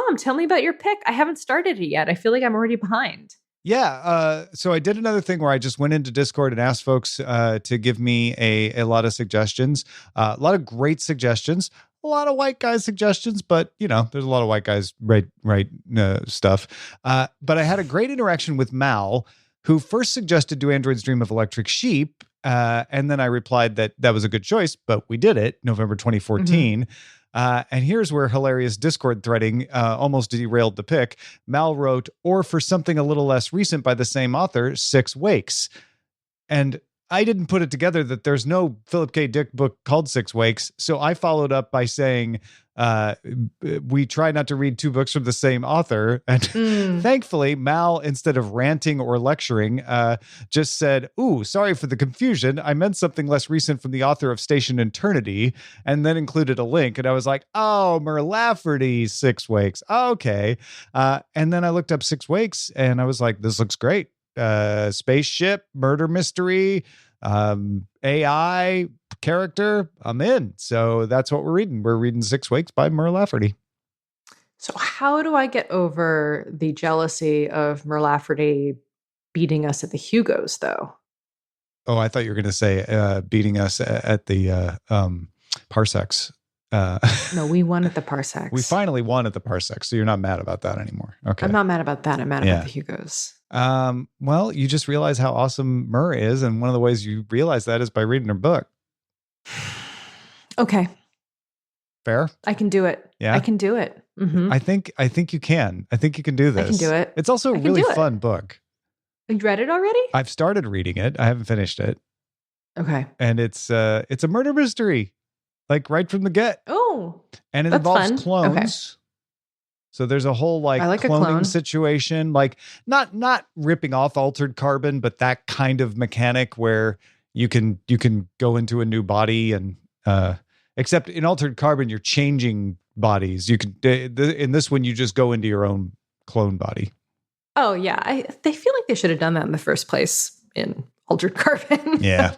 bomb. Tell me about your pick. I haven't started it yet. I feel like I'm already behind. Yeah. So I did another thing where I just went into Discord and asked folks to give me a lot of suggestions, a lot of great suggestions, a lot of white guys suggestions, but there's a lot of white guys write stuff. But I had a great interaction with Mal, who first suggested Do Androids Dream of Electric Sheep? And then I replied that was a good choice, but we did it November 2014. And here's where hilarious Discord threading almost derailed the pick. Mal wrote, or for something a little less recent by the same author, Six Wakes. And I didn't put it together that there's no Philip K. Dick book called Six Wakes. So I followed up by saying, we try not to read two books from the same author. And thankfully, Mal, instead of ranting or lecturing, just said, ooh, sorry for the confusion. I meant something less recent from the author of Station Eternity, and then included a link. And I was like, oh, Mur Lafferty, Six Wakes. Okay. And then I looked up Six Wakes and I was like, this looks great. Spaceship, murder mystery, AI character, I'm in. So that's what we're reading. We're reading Six Wakes by Mur Lafferty. So how do I get over the jealousy of Mur Lafferty beating us at the Hugos, though? Oh, I thought you were going to say beating us at the Parsecs. No, we won at the Parsecs. We finally won at the Parsecs, so you're not mad about that anymore. Okay. I'm not mad about that. I'm mad about the Hugos. Well, you just realize how awesome Mur is, and one of the ways you realize that is by reading her book. Okay. Fair? I can do it. Yeah? I can do it. Mm-hmm. I think you can. I think you can do this. I can do it. It's also a really fun book. You read it already? I've started reading it. I haven't finished it. Okay. And it's a murder mystery, like right from the get. Oh. And it involves fun. clones. Okay. So there's a whole like cloning situation, like not ripping off Altered Carbon, but that kind of mechanic where you can go into a new body and except in Altered Carbon you're changing bodies. You can in this one you just go into your own clone body. Oh yeah, they feel like they should have done that in the first place in Altered Carbon. Yeah.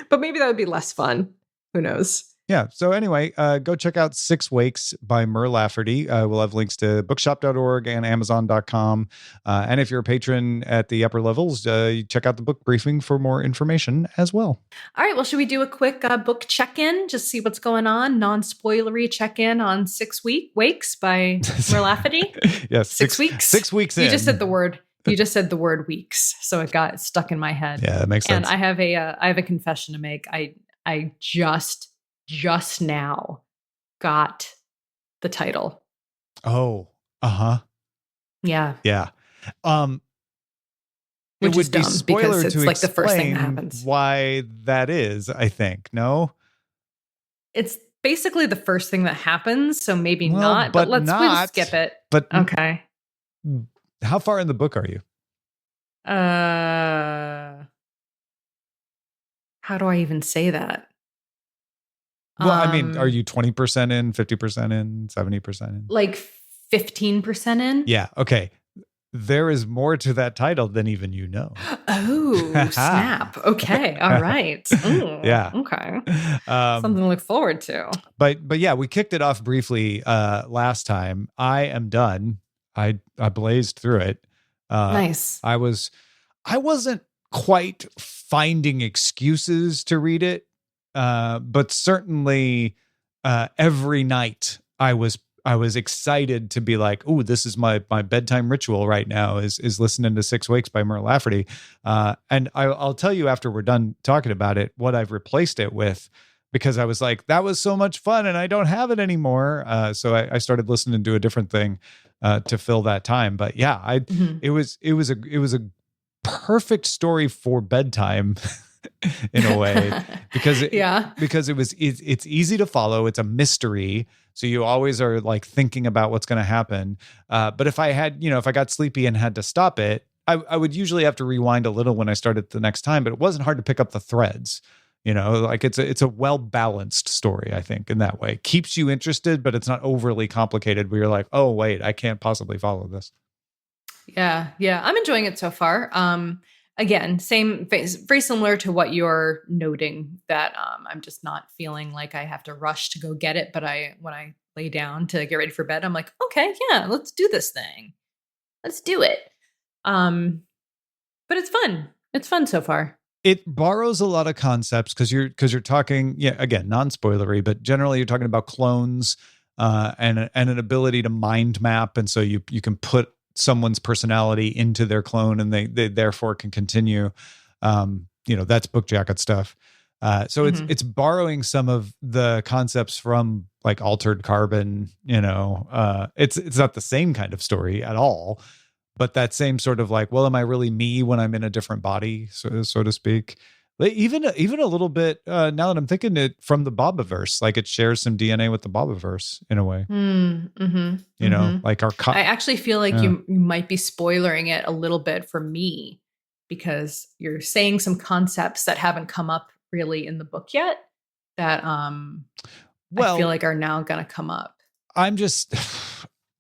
But maybe that would be less fun. Who knows? Yeah. So anyway, go check out Six Wakes by Mur Lafferty. We'll have links to bookshop.org and amazon.com. And if you're a patron at the upper levels, check out the book briefing for more information as well. All right. Well, should we do a quick book check-in? Just see what's going on. Non-spoilery check-in on Six Wakes by Mur Lafferty. Yes. 6 weeks. 6 weeks in. You just said the word weeks. So it got stuck in my head. Yeah, that makes sense. And I have a confession to make. I just now got the title. Oh, uh-huh. Yeah. Yeah. Which it is would be dumb spoiler because it's to like the first thing that explain happens. Why that is, I think. No? It's basically the first thing that happens, so maybe Well, not. But we'll just skip it. But okay. How far in the book are you? How do I even say that? Well, I mean, are you 20% in, 50% in, 70% in? Like 15% in? Yeah. Okay. There is more to that title than even you know. Oh, snap. Okay. All right. Ooh, yeah. Okay. Something to look forward to. But yeah, we kicked it off briefly last time. I am done. I blazed through it. Nice. I wasn't quite finding excuses to read it. But certainly every night I was excited to be like, oh, this is my bedtime ritual right now is listening to Six Wakes by Mur Lafferty. And I'll tell you after we're done talking about it, what I've replaced it with, because I was like, that was so much fun and I don't have it anymore. So I started listening to a different thing to fill that time. But yeah, it was a perfect story for bedtime. In a way, because it's easy to follow. It's a mystery, so you always are like thinking about what's going to happen. But if I got sleepy and had to stop it, I would usually have to rewind a little when I started the next time. But it wasn't hard to pick up the threads. Like it's a well balanced story. I think in that way, keeps you interested, but it's not overly complicated. Where you're like, oh wait, I can't possibly follow this. Yeah, I'm enjoying it so far. Again, very similar to what you're noting, that I'm just not feeling like I have to rush to go get it. But when I lay down to get ready for bed. I'm like, okay, yeah, let's do this thing. Let's do it. But it's fun. It's fun so far. It borrows a lot of concepts because you're talking, yeah, again, non-spoilery, but generally you're talking about clones and an ability to mind map, and so you can put someone's personality into their clone, and they therefore can continue. That's book jacket stuff. So it's borrowing some of the concepts from like Altered Carbon. It's not the same kind of story at all, but that same sort of like, well, am I really me when I'm in a different body, so to speak? Even a little bit, now that I'm thinking it, from the Bobaverse, like it shares some DNA with the Bobaverse in a way. Like I actually feel like you might be spoilering it a little bit for me, because you're saying some concepts that haven't come up really in the book yet that I feel like are now going to come up. I'm just...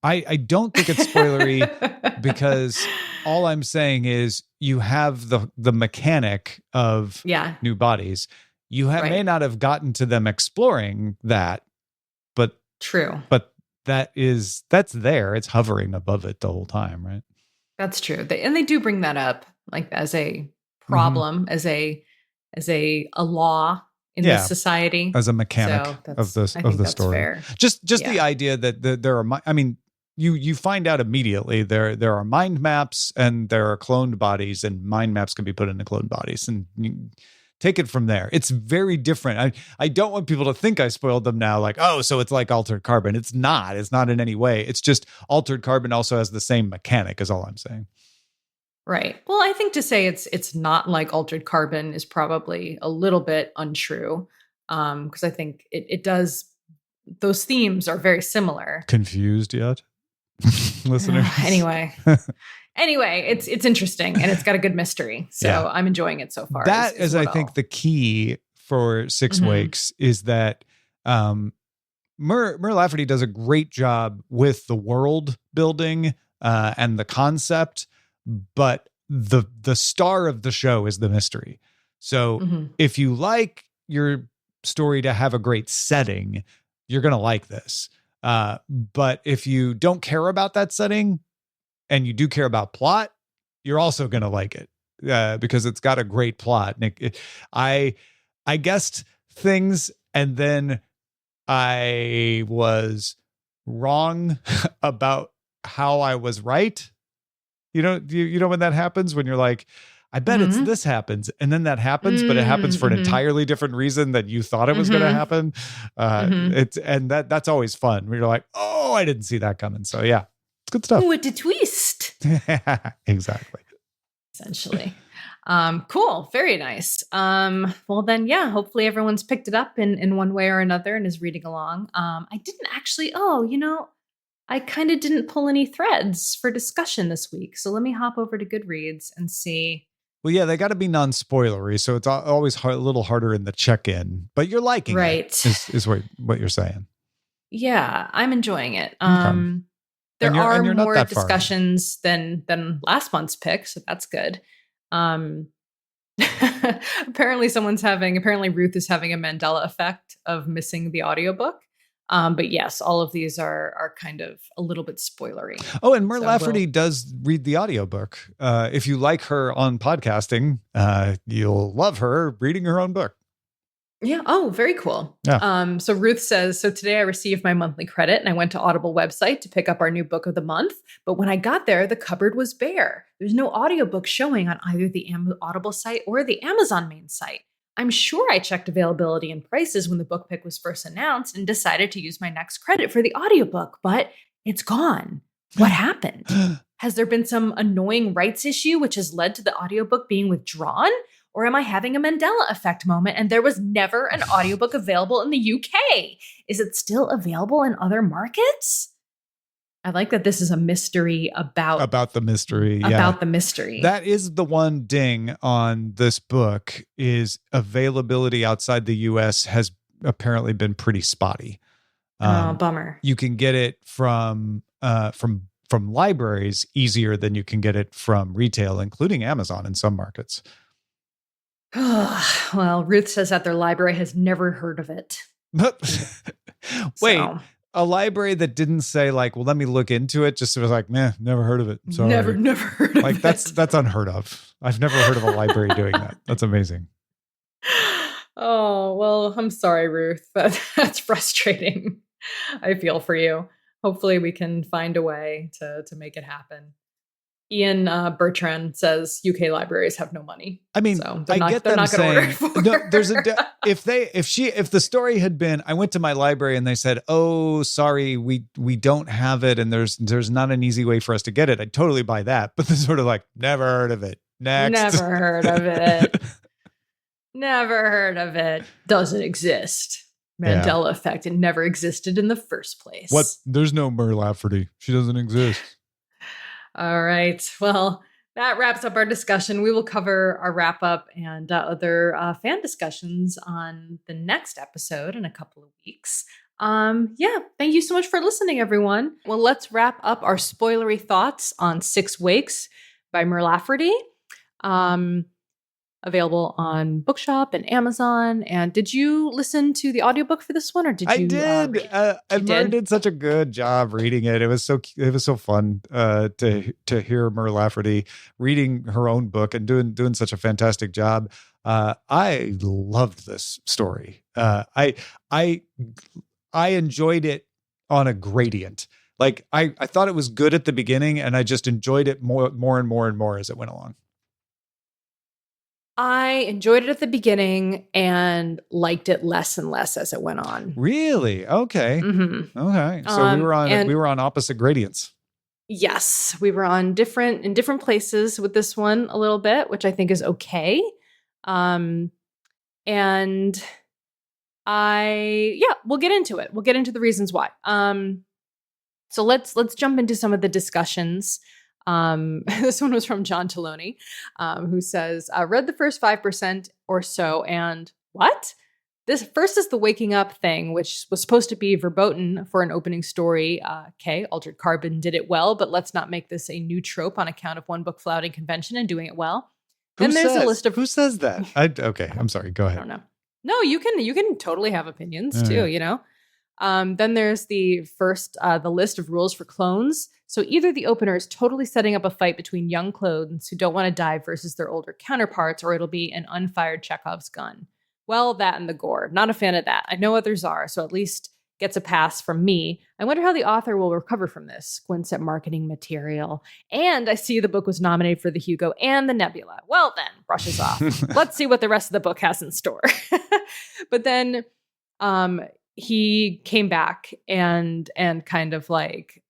I don't think it's spoilery because all I'm saying is you have the mechanic of new bodies. You may not have gotten to them exploring that, but true. But that's there. It's hovering above it the whole time, right? That's true. They do bring that up like as a problem, as a law in this society, as a mechanic of the story. Fair. Just the idea that there are, I mean, you find out immediately there are mind maps and there are cloned bodies, and mind maps can be put into cloned bodies, and you take it from there. It's very different. I don't want people to think I spoiled them now, like, oh, so it's like Altered Carbon. It's not in any way. It's just Altered Carbon also has the same mechanic, is all I'm saying. Right. Well, I think to say it's not like Altered Carbon is probably a little bit untrue, because I think it does. Those themes are very similar. Confused yet, listeners? Anyway, it's interesting, and it's got a good mystery. So I'm enjoying it so far. That is I think, the key for Six Wakes is that Mur Lafferty does a great job with the world building and the concept, but the star of the show is the mystery. So if you like your story to have a great setting, you're going to like this. But if you don't care about that setting and you do care about plot, you're also going to like it because it's got a great plot. I guessed things and then I was wrong about how I was right. You know when that happens, when you're like, I bet it's this happens, and then that happens, but it happens for an entirely different reason than you thought it was going to happen. That's always fun. When you're like, oh, I didn't see that coming. So yeah, it's good stuff. What a twist! Exactly. Essentially, cool, very nice. Well then, yeah, hopefully everyone's picked it up in one way or another and is reading along. I didn't actually. I kind of didn't pull any threads for discussion this week. So let me hop over to Goodreads and see. Well, yeah, they got to be non-spoilery. So it's always a little harder in the check-in, but you're liking it, is what you're saying. Yeah, I'm enjoying it. Okay. There are more discussions than last month's pick, so that's good. Apparently Ruth is having a Mandela effect of missing the audiobook. But yes, all of these are kind of a little bit spoilery. Oh, and Mur Lafferty does read the audiobook. If you like her on podcasting, you'll love her reading her own book. Yeah. Oh, very cool. Yeah. So Ruth says, so today I received my monthly credit and I went to Audible website to pick up our new book of the month. But when I got there, the cupboard was bare. There's no audiobook showing on either the Audible site or the Amazon main site. I'm sure I checked availability and prices when the book pick was first announced and decided to use my next credit for the audiobook, but it's gone. What happened? Has there been some annoying rights issue which has led to the audiobook being withdrawn? Or am I having a Mandela effect moment and there was never an audiobook available in the UK? Is it still available in other markets? I like that this is a mystery about the mystery. About the mystery. That is the one ding on this book, is availability outside the US has apparently been pretty spotty. Bummer. You can get it from libraries easier than you can get it from retail, including Amazon in some markets. Well, Ruth says that their library has never heard of it. Wait, a library that didn't say like, well, let me look into it. Just was like, meh, never heard of it. Sorry. Never heard of like it. that's unheard of. I've never heard of a library doing that. That's amazing. Oh, well, I'm sorry, Ruth, but that's frustrating. I feel for you. Hopefully we can find a way to make it happen. Ian Bertrand says UK libraries have no money. I mean, so I get them saying no. There's if the story had been, I went to my library and they said, "Oh, sorry, we don't have it, and there's not an easy way for us to get it." I'd totally buy that. But they're sort of like, never heard of it. Next, never heard of it. Never heard of it. Doesn't exist. Mandela effect. It never existed in the first place. What? There's no Mur Lafferty. She doesn't exist. All right. Well, that wraps up our discussion. We will cover our wrap up and other fan discussions on the next episode in a couple of weeks. Thank you so much for listening, everyone. Well, let's wrap up our spoilery thoughts on Six Wakes by Mur Lafferty. Available on Bookshop and Amazon. And did you listen to the audiobook for this one, or did you? I did. And Mur did such a good job reading it. It was so fun to hear Mur Lafferty reading her own book and doing such a fantastic job. I loved this story. I enjoyed it on a gradient. Like I thought it was good at the beginning, and I just enjoyed it more and more as it went along. I enjoyed it at the beginning and liked it less and less as it went on. Really? Okay. Mm-hmm. Okay. So we were on opposite gradients. Yes, we were in different places with this one a little bit, which I think is okay. We'll get into it. We'll get into the reasons why. So let's jump into some of the discussions. This one was from John Taloni, who says, read the first 5% or so, and what? This first is the waking up thing, which was supposed to be verboten for an opening story. Altered Carbon did it well, but let's not make this a new trope on account of one book flouting convention and doing it well. Then there's a list of who says that. Okay, I'm sorry. Go ahead. I don't know. No, you can totally have opinions too. You know. Then there's the list of rules for clones. So either the opener is totally setting up a fight between young clones who don't want to die versus their older counterparts, or it'll be an unfired Chekhov's gun. Well, that and the gore. Not a fan of that. I know others are, so at least gets a pass from me. I wonder how the author will recover from this. Squints at marketing material. And I see the book was nominated for the Hugo and the Nebula. Well then, brushes off. Let's see what the rest of the book has in store. But then he came back and kind of like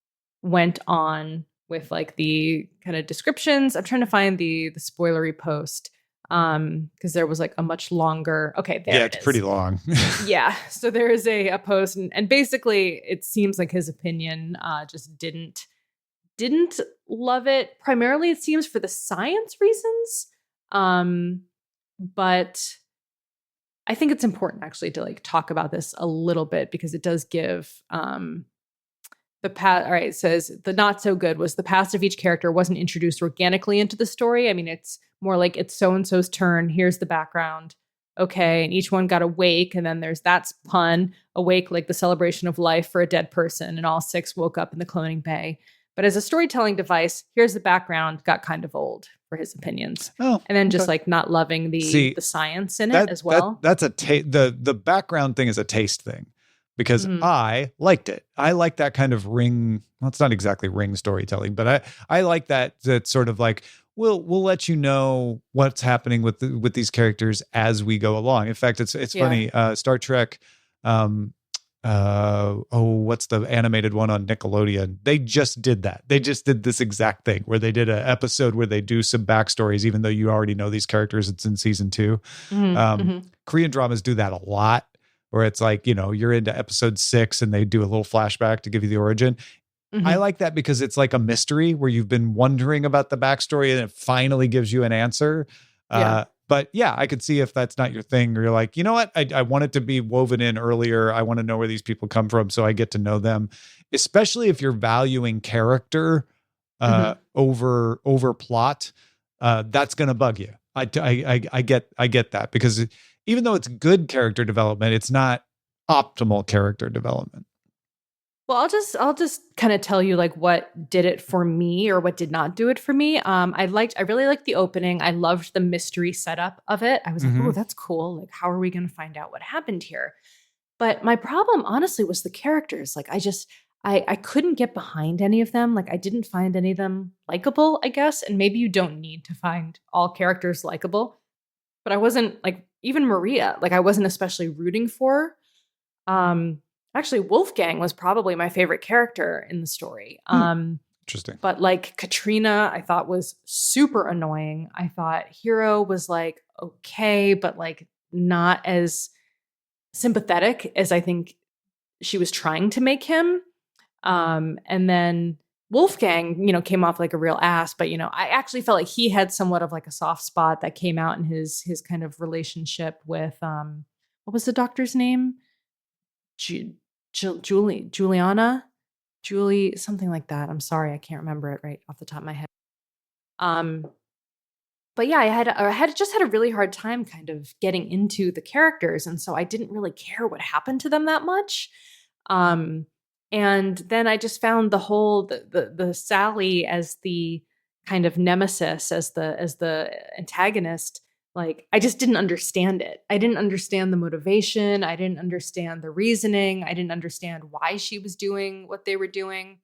went on with like the kind of descriptions. I'm trying to find the spoilery post because there was like a much longer. Okay, there it is. It's pretty long. Yeah, so there is a post, and basically it seems like his opinion just didn't love it. Primarily, it seems for the science reasons, but I think it's important actually to like talk about this a little bit because it does give the past. All right, it says the not so good was the past of each character wasn't introduced organically into the story. I mean, it's more like it's so and so's turn. Here's the background. Okay, and each one got a wake, and then there's that pun, awake like the celebration of life for a dead person, and all six woke up in the cloning bay. But as a storytelling device, here's the background, got kind of old for his opinions. Oh, and then just like not loving the science in it as well. That's the background thing is a taste thing because I liked it. I like that kind of ring. Well, it's not exactly ring storytelling, but I like that sort of like we'll let you know what's happening with these characters as we go along. In fact, it's funny. Star Trek. What's the animated one on Nickelodeon? They just did that. They just did this exact thing where they did an episode where they do some backstories, even though you already know these characters. It's in season 2. Korean dramas do that a lot, where it's like, you're into episode 6 and they do a little flashback to give you the origin. I like that because it's like a mystery where you've been wondering about the backstory and it finally gives you an answer. But yeah, I could see if that's not your thing, or you're like, you know what? I want it to be woven in earlier. I want to know where these people come from so I get to know them, especially if you're valuing character over plot. That's going to bug you. I get that because even though it's good character development, it's not optimal character development. Well, I'll just kind of tell you like what did it for me or what did not do it for me. I really liked the opening. I loved the mystery setup of it. I was like, Mm-hmm. oh, that's cool. Like, how are we going to find out what happened here? But my problem, honestly, was the characters. Like, I couldn't get behind any of them. Like, I didn't find any of them likable, I guess. And maybe you don't need to find all characters likable, but I wasn't like even Maria. Like, I wasn't especially rooting for. Um, Actually, Wolfgang was probably my favorite character in the story. Interesting. But like Katrina, I thought was super annoying. I thought Hero was like okay, but like not as sympathetic as I think she was trying to make him. And then Wolfgang, came off like a real ass, but I actually felt like he had somewhat of like a soft spot that came out in his kind of relationship with what was the doctor's name? Juliana, Julie, something like that. I'm sorry, I can't remember it right off the top of my head. Um, but yeah, I had a really hard time kind of getting into the characters, and so I didn't really care what happened to them that much. Um, and then I just found the Sally as the kind of nemesis, as the antagonist. Like I just didn't understand it. I didn't understand the motivation. I didn't understand the reasoning. I didn't understand why she was doing what they were doing.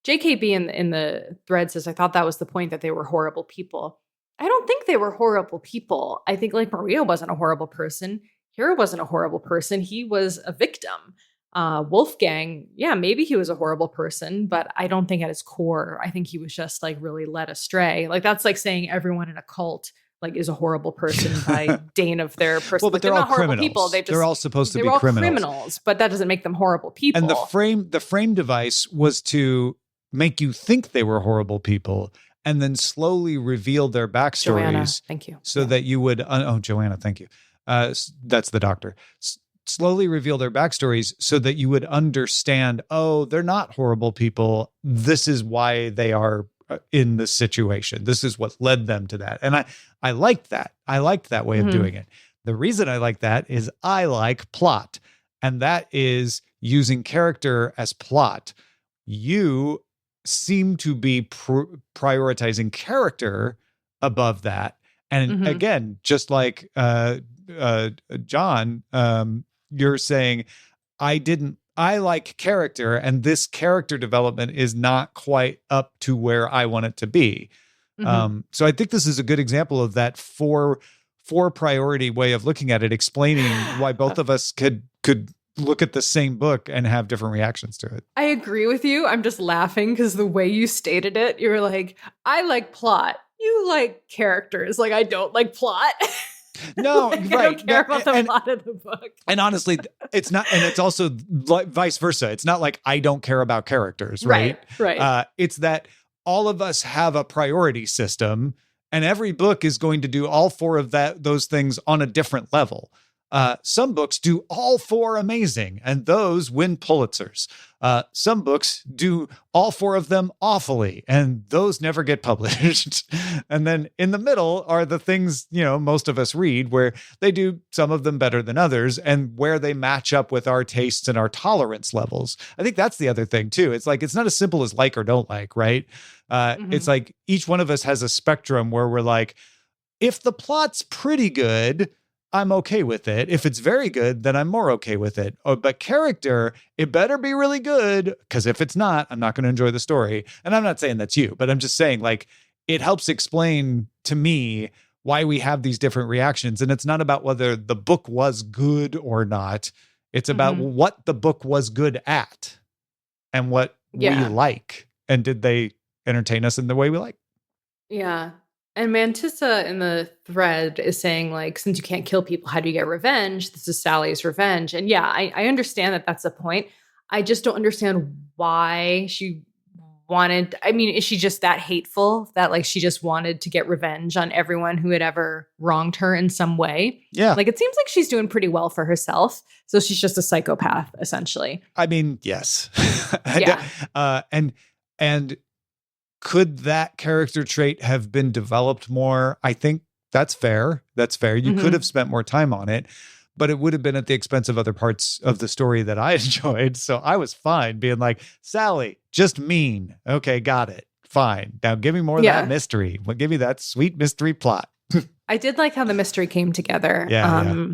JKB in the thread says, I thought that was the point that they were horrible people. I don't think they were horrible people. I think like Maria wasn't a horrible person. Hero wasn't a horrible person. He was a victim. Wolfgang, yeah, maybe he was a horrible person, but I don't think at his core, I think he was just like really led astray. Like that's like saying everyone in a cult like is a horrible person by Dane of their person. Well, but like, they're all not horrible criminals. people. They're all supposed to they be were all criminals. but that doesn't make them horrible people. And the frame device was to make you think they were horrible people and then slowly reveal their backstories. Joanna, thank you. So that you would, Joanna, thank you. That's the doctor. Slowly reveal their backstories so that you would understand, oh, they're not horrible people. This is why they are in this situation. This is what led them to that. And I liked that. I liked that way of doing it. The reason I like that is I like plot. And that is using character as plot. You seem to be prioritizing character above that. And again, just like John, you're saying, I like character, and this character development is not quite up to where I want it to be. So I think this is a good example of that four priority way of looking at it, explaining why both of us could look at the same book and have different reactions to it. I agree with you. I'm just laughing because the way you stated it, you're like, I like plot. You like characters. Like, I don't like plot. No, like, right. I don't care about the plot of the book. And honestly, it's not, and it's also vice versa. It's not like I don't care about characters, right? Right. It's that all of us have a priority system, and every book is going to do all four of those things on a different level. Some books do all four amazing, and those win Pulitzers. Some books do all four of them awfully, and those never get published. And then in the middle are the things, most of us read, where they do some of them better than others, and where they match up with our tastes and our tolerance levels. I think that's the other thing too. It's like, it's not as simple as like or don't like, right? It's like each one of us has a spectrum where we're like, if the plot's pretty good, I'm okay with it. If it's very good, then I'm more okay with it. But character, it better be really good, because if it's not, I'm not going to enjoy the story. And I'm not saying that's you, but I'm just saying, like, it helps explain to me why we have these different reactions. And it's not about whether the book was good or not. It's about what the book was good at and what we like. And did they entertain us in the way we like? Yeah. And Mantissa in the thread is saying, like, since you can't kill people, how do you get revenge? This is Sally's revenge. And yeah, I understand that that's the point. I just don't understand why she wanted, I mean, is she just that hateful that like she just wanted to get revenge on everyone who had ever wronged her in some way? Yeah. Like, it seems like she's doing pretty well for herself. So she's just a psychopath, essentially. I mean, yes. Yeah. And could that character trait have been developed more? I think that's fair. You could have spent more time on it. but it would have been at the expense of other parts of the story that I enjoyed. So I was fine being like, Sally, just mean. Okay, got it. Fine. Now give me more of that mystery. Well, give me that sweet mystery plot. I did like how the mystery came together. Yeah.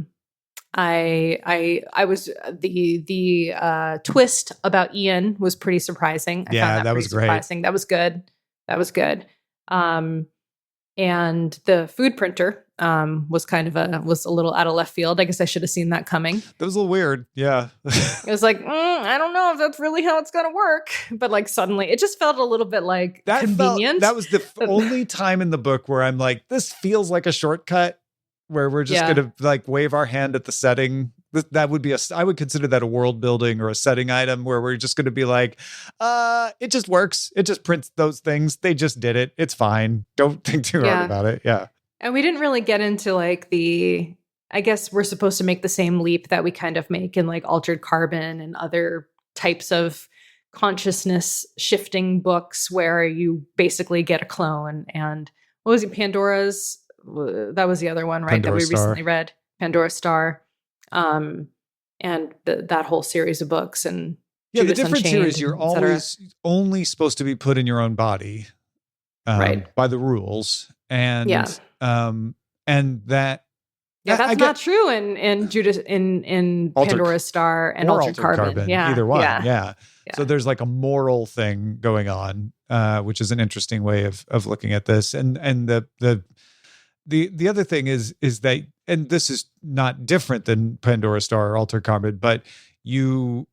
I was the twist about Ian was pretty surprising. I found that was pretty surprising. That was good. That was good. And the food printer was was a little out of left field. I guess I should have seen that coming. That was a little weird. Yeah. It was like, I don't know if that's really how it's going to work. But like suddenly it just felt a little bit like convenient. That was the only time in the book where I'm like, this feels like a shortcut where we're just going to like wave our hand at the setting. That would be I would consider that a world building or a setting item where we're just going to be like, it just works. It just prints those things. They just did it. It's fine. Don't think too hard about it. Yeah. And we didn't really get into like I guess we're supposed to make the same leap that we kind of make in like Altered Carbon and other types of consciousness shifting books where you basically get a clone. And what was it? Pandora's? That was the other one, right? Pandora that we Star. Recently read. Pandora Star. And that whole series of books. And yeah, Judas the difference here Unchained, is you're always only supposed to be put in your own body, right, by the rules. And and that that's not true in Judas in Pandora's Star and Altered Carbon. Yeah, either one. Yeah. So there's like a moral thing going on, which is an interesting way of looking at this. And the other thing is that, and this is not different than Pandora Star or Altered Carbon, but you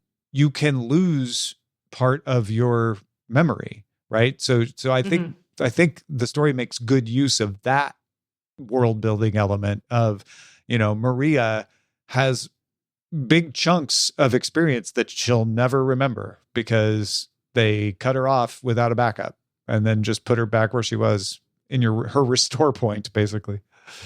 can lose part of your memory, right? So I think the story makes good use of that world building element of, Maria has big chunks of experience that she'll never remember because they cut her off without a backup and then just put her back where she was in her restore point, basically.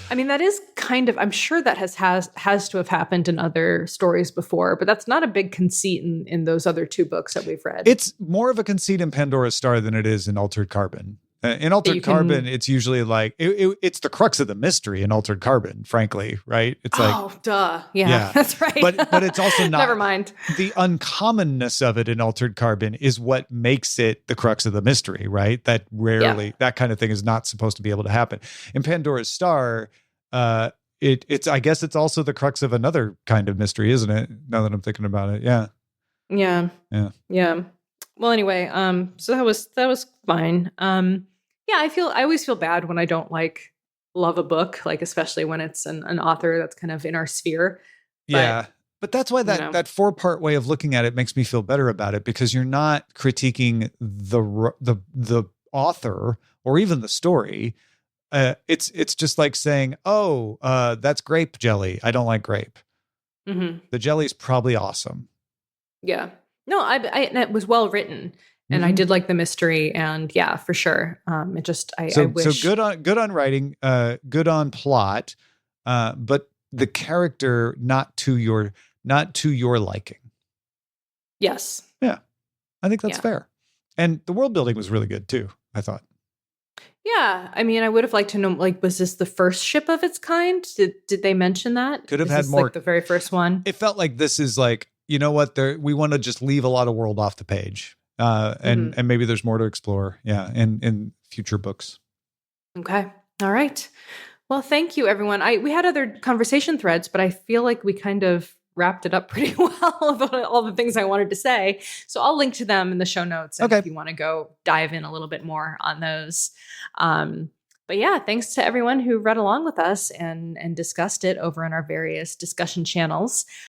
I mean, that is kind of, I'm sure that has to have happened in other stories before, but that's not a big conceit in those other two books that we've read. It's more of a conceit in Pandora's Star than it is in Altered Carbon. In Altered Carbon, it's usually like, it's the crux of the mystery in Altered Carbon, frankly, right? It's like, oh, duh. Yeah, that's right. But it's also not. Never mind. The uncommonness of it in Altered Carbon is what makes it the crux of the mystery, right? That rarely, that kind of thing is not supposed to be able to happen. In Pandora's Star, it's I guess it's also the crux of another kind of mystery, isn't it? Now that I'm thinking about it. Yeah. Well, anyway, so that was fine. I always feel bad when I don't like love a book, like especially when it's an author that's kind of in our sphere. But that's why that 4-part way of looking at it makes me feel better about it, because you're not critiquing the author or even the story. It's just like saying, that's grape jelly. I don't like grape. Mm-hmm. The jelly's probably awesome. Yeah. No, it was well written, and I did like the mystery, and yeah, for sure. I wish. So good on writing, good on plot, but the character not to your liking. Yes. Yeah, I think that's fair, and the world building was really good too, I thought. Yeah, I mean, I would have liked to know, like, was this the first ship of its kind? Did they mention that? Could have had more. Like the very first one. It felt like this is like, you know what? We want to just leave a lot of world off the page, and maybe there's more to explore. Yeah, in future books. Okay. All right. Well, thank you, everyone. We had other conversation threads, but I feel like we kind of wrapped it up pretty well about all the things I wanted to say. So I'll link to them in the show notes if you want to go dive in a little bit more on those. But yeah, thanks to everyone who read along with us and discussed it over in our various discussion channels.